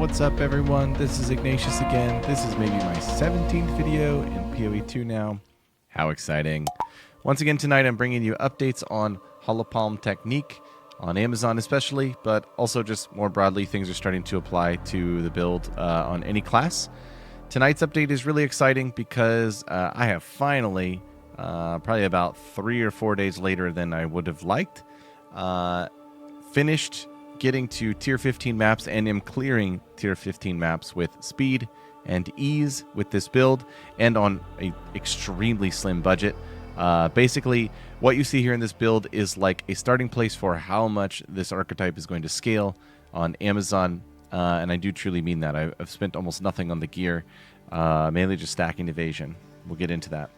What's up, everyone? This is Ignatius again. This is maybe my 17th video in PoE2 now. How exciting. Once again tonight I'm bringing you updates on Holopalm Technique, on Amazon especially, but also just more broadly things are starting to apply to the build on any class. Tonight's update is really exciting because I have finally, probably about 3 or 4 days later than I would have liked, finished getting to tier 15 maps and am clearing tier 15 maps with speed and ease with this build and on an extremely slim budget. Basically, what you see here in this build is like a starting place for how much this archetype is going to scale on Amazon, and I do truly mean that. I've spent almost nothing on the gear, mainly just stacking evasion. We'll get into that.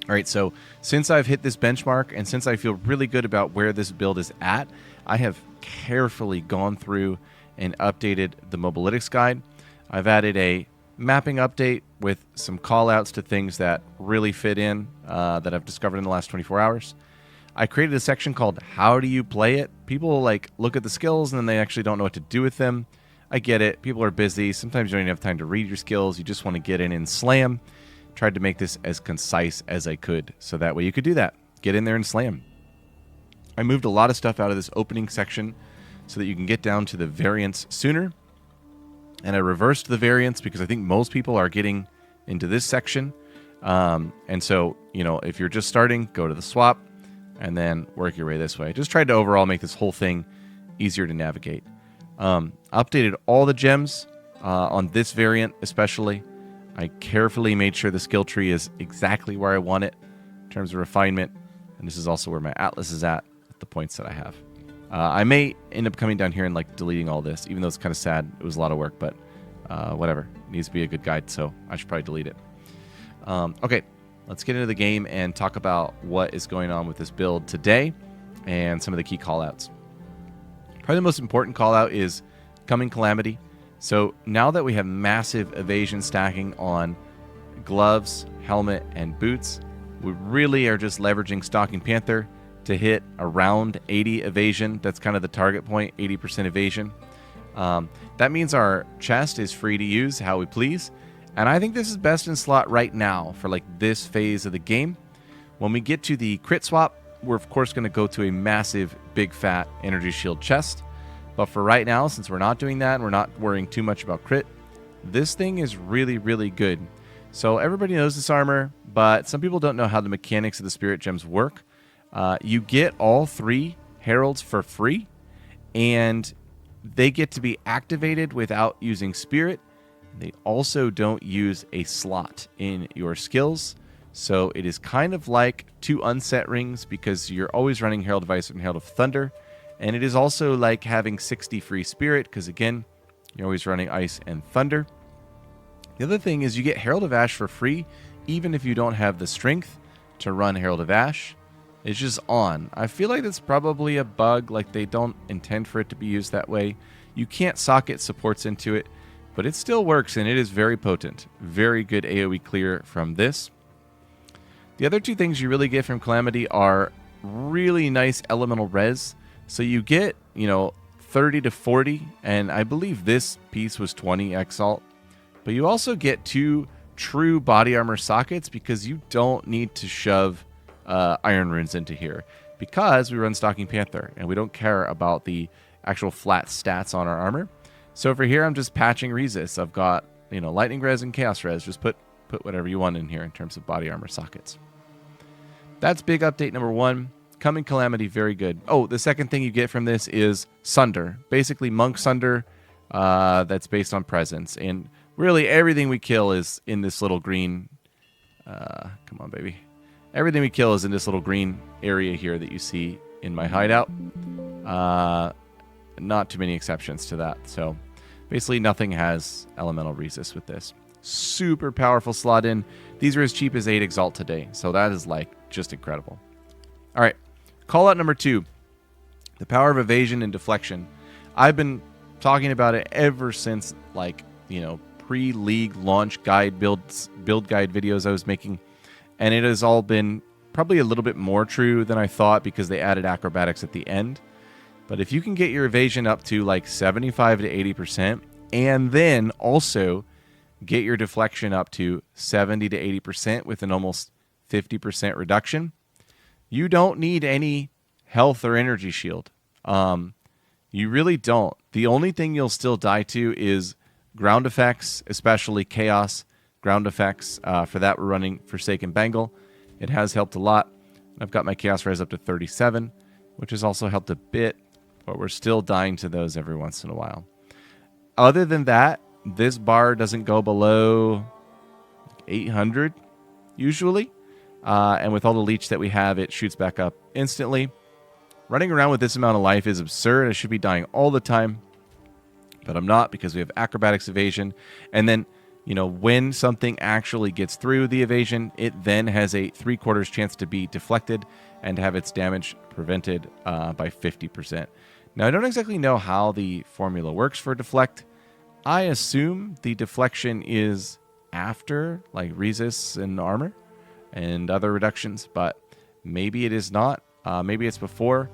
All right, so since I've hit this benchmark and since I feel really good about where this build is at, I have carefully gone through and updated the Mobalytics guide. I've added a mapping update with some callouts to things that really fit in that I've discovered in the last 24 hours. I created a section called How Do You Play It? People like look at the skills and then they actually don't know what to do with them. I get it. People are busy. Sometimes you don't even have time to read your skills. You just want to get in and slam. Tried to make this as concise as I could so that way you could do that. Get in there and slam. I moved a lot of stuff out of this opening section so that you can get down to the variants sooner. And I reversed the variants because I think most people are getting into this section. And so, you know, if you're just starting, go to the swap and then work your way this way. Just tried to overall make this whole thing easier to navigate. Updated all the gems on this variant especially. I carefully made sure the skill tree is exactly where I want it in terms of refinement. And this is also where my atlas is at the points that I have. I may end up coming down here and like deleting all this, even though it's kind of sad. It was a lot of work, but whatever. It needs to be a good guide, so I should probably delete it. Okay, let's get into the game and talk about what is going on with this build today and some of the key callouts. Probably the most important callout is coming Calamity. So now that we have massive evasion stacking on gloves, helmet, and boots, we really are just leveraging Stalking Panther to hit around 80 evasion. That's kind of the target point, 80% evasion. That means our chest is free to use how we please. And I think this is best in slot right now for like this phase of the game. When we get to the crit swap, we're of course going to go to a massive, big, fat energy shield chest. But for right now, since we're not doing that and we're not worrying too much about crit, this thing is really, really good. So everybody knows this armor, but some people don't know how the mechanics of the spirit gems work. You get all 3 heralds for free, and they get to be activated without using spirit. They also don't use a slot in your skills. So it is kind of like 2 unset rings because you're always running Herald of Ice and Herald of Thunder. And it is also like having 60 free spirit because, again, you're always running Ice and Thunder. The other thing is you get Herald of Ash for free even if you don't have the strength to run Herald of Ash. It's just on. I feel like that's probably a bug, like they don't intend for it to be used that way. You can't socket supports into it, but it still works and it is very potent. Very good AoE clear from this. The other 2 things you really get from Calamity are really nice elemental res. So you get, 30 to 40, and I believe this piece was 20 Exalt. But you also get 2 true body armor sockets because you don't need to shove iron runes into here because we run Stalking Panther and we don't care about the actual flat stats on our armor. So for here, I'm just patching resist. I've got, lightning res and chaos res. Just put whatever you want in here in terms of body armor sockets. That's big update number 1. Coming Calamity, very good. Oh, the second thing you get from this is Sunder. Basically, Monk Sunder that's based on presence. And really, everything we kill is in this little green... come on, baby. Everything we kill is in this little green area here that you see in my hideout. Not too many exceptions to that. So, basically, nothing has elemental resist with this. Super powerful slot in. These are as cheap as 8 Exalt today. So, that is, just incredible. All right. Call out number 2, the power of evasion and deflection. I've been talking about it ever since, pre-league launch guide build guide videos I was making, and it has all been probably a little bit more true than I thought because they added acrobatics at the end. But if you can get your evasion up to like 75 to 80%, and then also get your deflection up to 70 to 80% with an almost 50% reduction, you don't need any health or energy shield. You really don't. The only thing you'll still die to is ground effects, especially chaos ground effects. For that, we're running Forsaken Bangle. It has helped a lot. I've got my chaos res up to 37, which has also helped a bit, but we're still dying to those every once in a while. Other than that, this bar doesn't go below 800 usually. And with all the leech that we have, it shoots back up instantly. Running around with this amount of life is absurd. I should be dying all the time, but I'm not because we have acrobatics evasion. And then, when something actually gets through the evasion, it then has a 3/4 chance to be deflected and have its damage prevented by 50%. Now, I don't exactly know how the formula works for deflect. I assume the deflection is after, like, resists and armor and other reductions, but maybe it is not. Maybe it's before.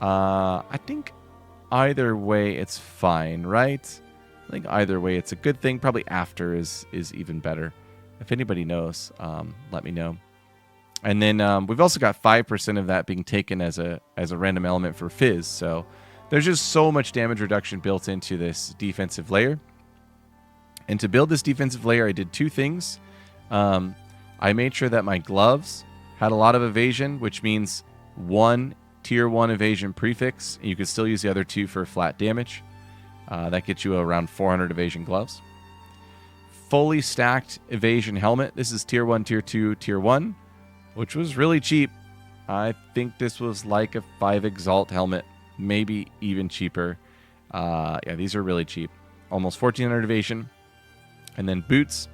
I think either way it's fine, right? I think either way it's a good thing. Probably after is even better. If anybody knows, let me know. And then we've also got 5% of that being taken as a random element for Fizz. So there's just so much damage reduction built into this defensive layer. And to build this defensive layer, I did two things. I made sure that my gloves had a lot of evasion, which means 1 tier 1 evasion prefix. You can still use the other 2 for flat damage. That gets you around 400 evasion gloves. Fully stacked evasion helmet. This is tier 1, tier 2, tier 1, which was really cheap. I think this was like a 5 Exalt helmet, maybe even cheaper. Yeah, these are really cheap. Almost 1400 evasion. And then boots.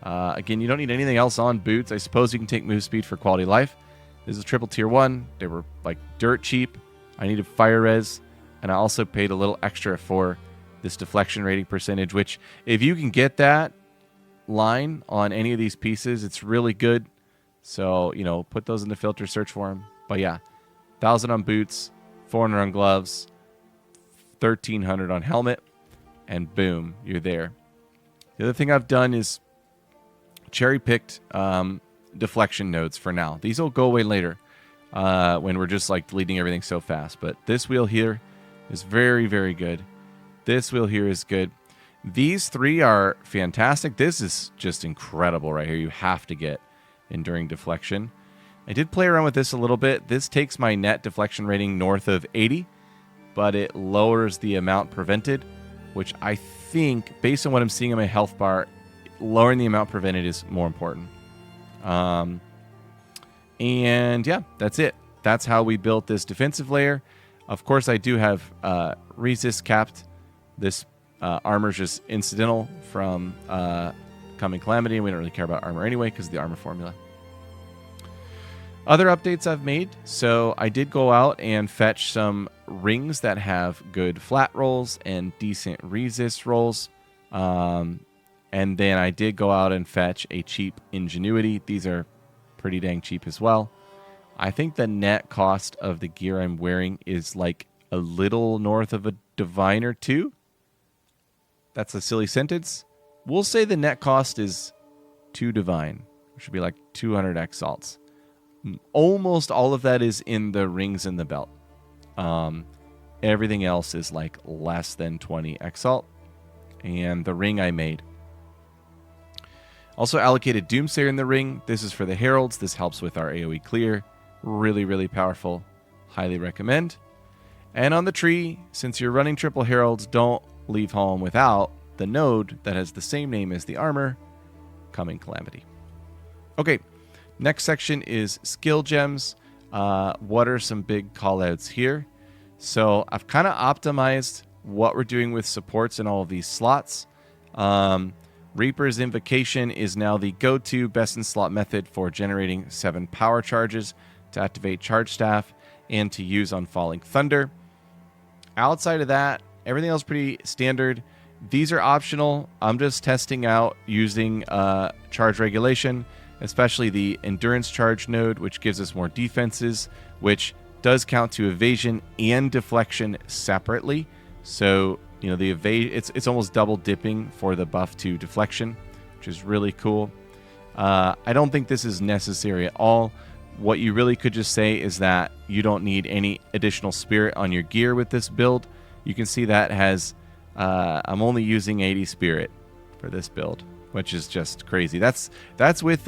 Again, you don't need anything else on boots. I suppose you can take move speed for quality life. This is triple tier 1. They were like dirt cheap. I needed fire res. And I also paid a little extra for this deflection rating percentage, which if you can get that line on any of these pieces, it's really good. So, put those in the filter, search for them. But yeah, 1,000 on boots, 400 on gloves, 1,300 on helmet, and boom, you're there. The other thing I've done is cherry-picked deflection nodes for now. These will go away later when we're just like deleting everything so fast. But this wheel here is very, very good. This wheel here is good. These 3 are fantastic. This is just incredible right here. You have to get Enduring Deflection. I did play around with this a little bit. This takes my net deflection rating north of 80, but it lowers the amount prevented, which I think, based on what I'm seeing in my health bar, lowering the amount prevented is more important. And yeah, that's it. That's how we built this defensive layer. Of course, I do have resist capped. This armor's just incidental from coming Calamity, and we don't really care about armor anyway because of the armor formula. Other updates I've made. So I did go out and fetch some rings that have good flat rolls and decent resist rolls. And then I did go out and fetch a cheap Ingenuity. These are pretty dang cheap as well. I think the net cost of the gear I'm wearing is like a little north of a Divine or 2. That's a silly sentence. We'll say the net cost is 2 Divine. It should be like 200 Exalts. Almost all of that is in the rings and the belt. Everything else is like less than 20 Exalt. And the ring I made. Also allocated Doomsayer in the ring. This is for the Heralds. This helps with our AoE clear. Really, really powerful. Highly recommend. And on the tree, since you're running triple Heralds, don't leave home without the node that has the same name as the armor, Coming Calamity. Okay, next section is skill gems. What are some big callouts here? So I've kind of optimized what we're doing with supports in all of these slots. Reaper's Invocation is now the go-to best in slot method for generating 7 power charges to activate Charge Staff and to use on Falling Thunder. Outside of that, everything else pretty standard. These are optional. I'm just testing out using charge regulation, especially the Endurance Charge node, which gives us more defenses, which does count to evasion and deflection separately. So you know, the evade, it's almost double dipping for the buff to deflection, which is really cool. I don't think this is necessary at all. What you really could just say is that you don't need any additional spirit on your gear with this build. You can see that has, I'm only using 80 spirit for this build, which is just crazy. That's with,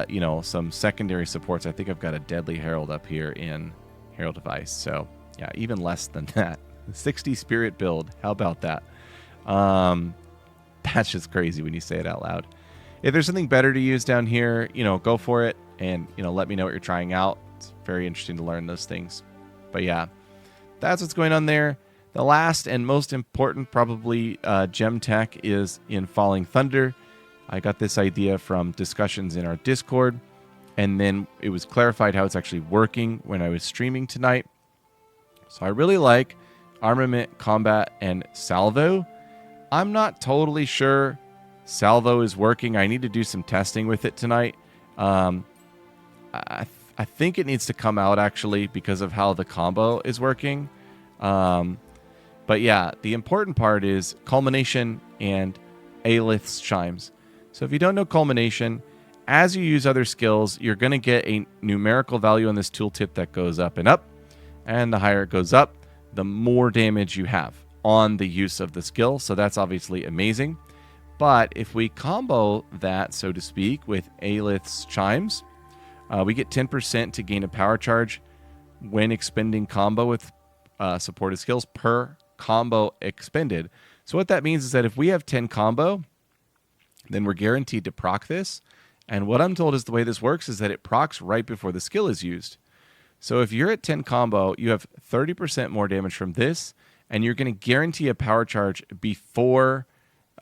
you know, some secondary supports. I think I've got a Deadly Herald up here in Herald Device. So yeah, even less than that. 60 spirit build. How about that? That's just crazy when you say it out loud. If there's something better to use down here, you know, go for it. And, you know, let me know what you're trying out. It's very interesting to learn those things. But yeah, that's what's going on there. The last and most important probably gem tech is in Falling Thunder. I got this idea from discussions in our Discord. And then it was clarified how it's actually working when I was streaming tonight. So I really like Armament, Combat, and Salvo. I'm not totally sure Salvo is working. I need to do some testing with it tonight. I think it needs to come out actually because of how the combo is working. But yeah, the important part is Culmination and Aelith's Chimes. So if you don't know Culmination, as you use other skills, you're going to get a numerical value on this tooltip that goes up and up. And the higher it goes up, the more damage you have on the use of the skill. So that's obviously amazing. But if we combo that, so to speak, with Aelith's Chimes, we get 10% to gain a power charge when expending combo with supported skills per combo expended. So what that means is that if we have 10 combo, then we're guaranteed to proc this. And what I'm told is the way this works is that it procs right before the skill is used. So if you're at 10 combo, you have 30% more damage from this, and you're going to guarantee a power charge before...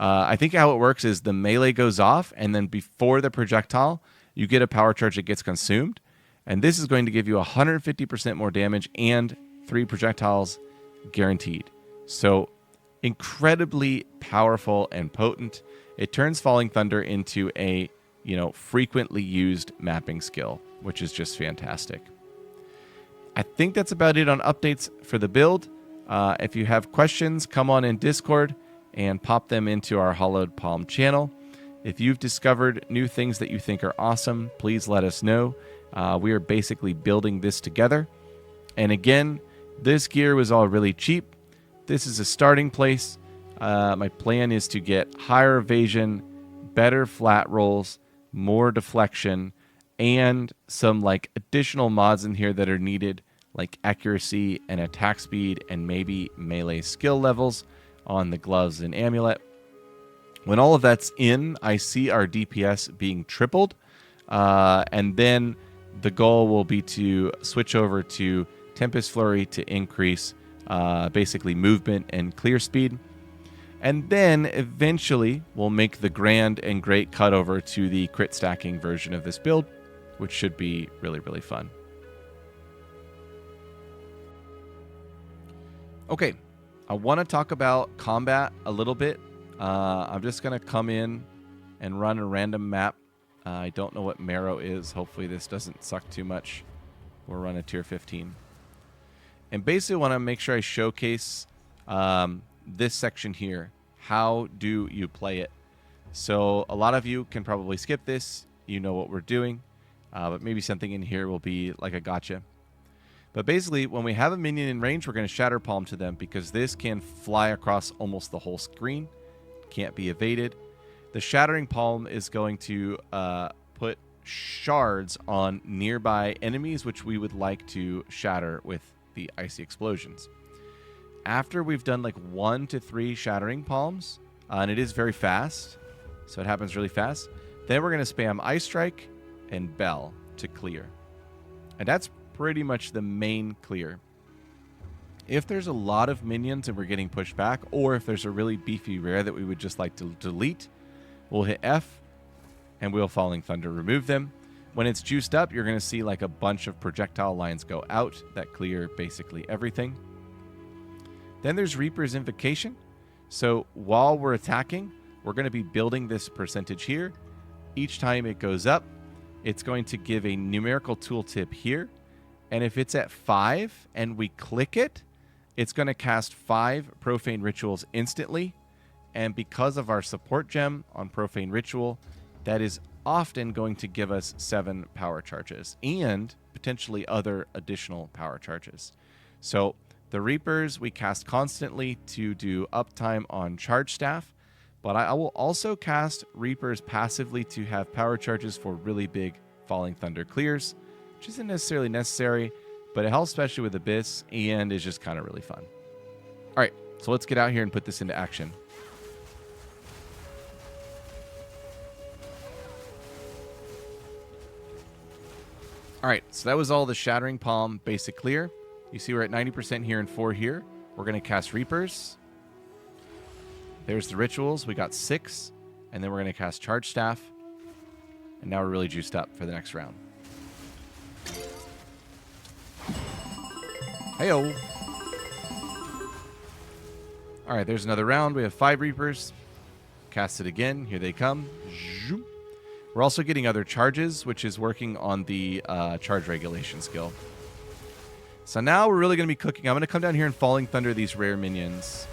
I think how it works is the melee goes off, and then before the projectile, you get a power charge that gets consumed. And this is going to give you 150% more damage and 3 projectiles guaranteed. So incredibly powerful and potent. It turns Falling Thunder into a, you know, frequently used mapping skill, which is just fantastic. I think that's about it on updates for the build. If you have questions, come on in Discord and pop them into our Hollowed Palm channel. If you've discovered new things that you think are awesome, please let us know. We are basically building this together. And again, this gear was all really cheap. This is a starting place. My plan is to get higher evasion, better flat rolls, more deflection, and some like additional mods in here that are needed, like accuracy and attack speed and maybe melee skill levels on the gloves and amulet. When all of that's in, I see our DPS being tripled, and then the goal will be to switch over to Tempest Flurry to increase basically movement and clear speed. And then eventually we'll make the grand and great cutover to the crit stacking version of this build, which should be really, really fun. Okay, I want to talk about combat a little bit. I'm just going to come in and run a random map. I don't know what Marrow is. Hopefully this doesn't suck too much. We'll run a tier 15. And basically want to make sure I showcase this section here. How do you play it? So a lot of you can probably skip this. You know what we're doing. But maybe something in here will be like a gotcha. But basically, when we have a minion in range, we're going to Shatter Palm to them because this can fly across almost the whole screen. Can't be evaded. The Shattering Palm is going to put shards on nearby enemies, which we would like to shatter with the Icy Explosions. After we've done like 1 to 3 Shattering Palms, and it is very fast, so it happens really fast, then we're going to spam Ice Strike and Bell to clear. And that's pretty much the main clear. If there's a lot of minions and we're getting pushed back, or if there's a really beefy rare that we would just like to delete, we'll hit F and we'll Falling Thunder remove them. When it's juiced up, you're going to see like a bunch of projectile lines go out that clear basically everything. Then there's Reaper's Invocation. So while we're attacking, we're going to be building this percentage here. Each time it goes up, it's going to give a numerical tooltip here. And if it's at 5 and we click it, it's going to cast 5 Profane Rituals instantly. And because of our support gem on Profane Ritual, that is often going to give us 7 power charges and potentially other additional power charges. So the Reapers we cast constantly to do uptime on Charge Staff, but I will also cast Reapers passively to have power charges for really big Falling Thunder clears, which isn't necessarily necessary, but it helps especially with Abyss and is just kind of really fun. All right, so let's get out here and put this into action. All right, so that was all the Shattering Palm basic clear. You see we're at 90% here and 4 here. We're going to cast Reapers. There's the rituals. We got 6. And then we're going to cast Charge Staff. And now we're really juiced up for the next round. Hey-o. All right, there's another round. We have 5 Reapers. Cast it again. Here they come. Zoom. We're also getting other charges, which is working on the charge regulation skill. So now we're really going to be cooking. I'm going to come down here and Falling Thunder these rare minions.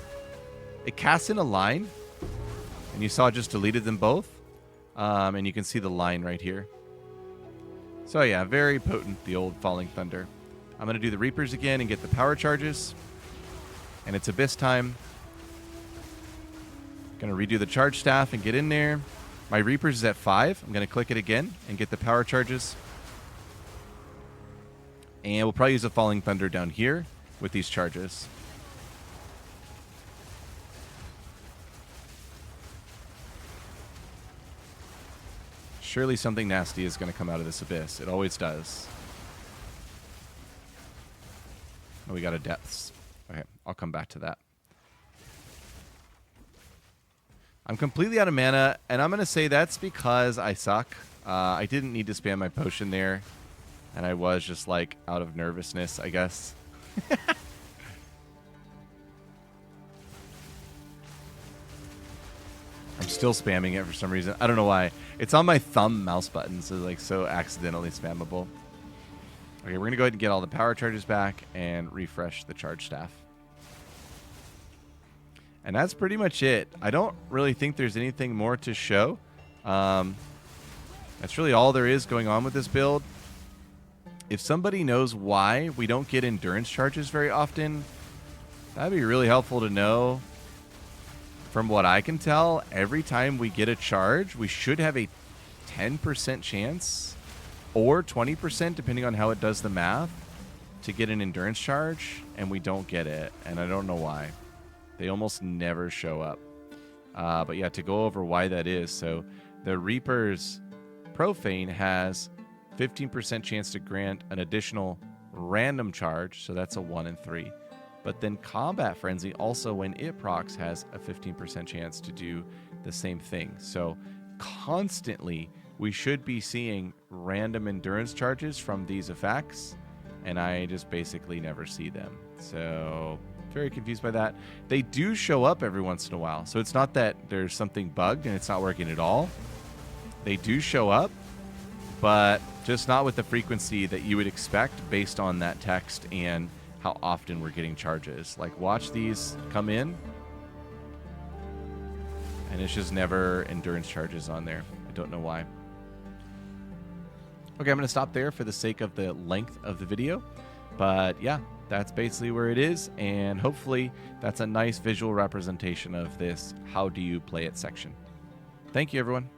It casts in a line, and you saw it just deleted them both. And you can see the line right here. So yeah, very potent, the old Falling Thunder. I'm going to do the Reapers again and get the power charges. And it's Abyss time. Going to redo the Charge Staff and get in there. My Reapers is at 5. I'm going to click it again and get the power charges. And we'll probably use a Falling Thunder down here with these charges. Surely something nasty is going to come out of this Abyss. It always does. Oh, we got a Depths. Okay, I'll come back to that. I'm completely out of mana, and I'm going to say that's because I suck. I didn't need to spam my potion there, and I was just, like, out of nervousness, I guess. I'm still spamming it for some reason. I don't know why. It's on my thumb mouse button, so, like, so accidentally spammable. Okay, we're going to go ahead and get all the power charges back and refresh the Charge Staff. And that's pretty much it. I don't really think there's anything more to show. That's really all there is going on with this build. If somebody knows why we don't get endurance charges very often, that'd be really helpful to know. From what I can tell, every time we get a charge, we should have a 10% chance or 20%, depending on how it does the math, to get an endurance charge, and we don't get it, and I don't know why. They almost never show up. But yeah, to go over why that is. So the Reaper's Profane has 15% chance to grant an additional random charge. So that's a 1 in 3. But then Combat Frenzy also, when it procs, has a 15% chance to do the same thing. So constantly we should be seeing random endurance charges from these effects. And I just basically never see them. So very confused by that. They do show up every once in a while. So it's not that there's something bugged and it's not working at all. They do show up, but just not with the frequency that you would expect based on that text and how often we're getting charges. Like, watch these come in, and it's just never endurance charges on there. I don't know why. Okay, I'm going to stop there for the sake of the length of the video. But yeah, that's basically where it is, and hopefully that's a nice visual representation of this how do you play it section. Thank you, everyone.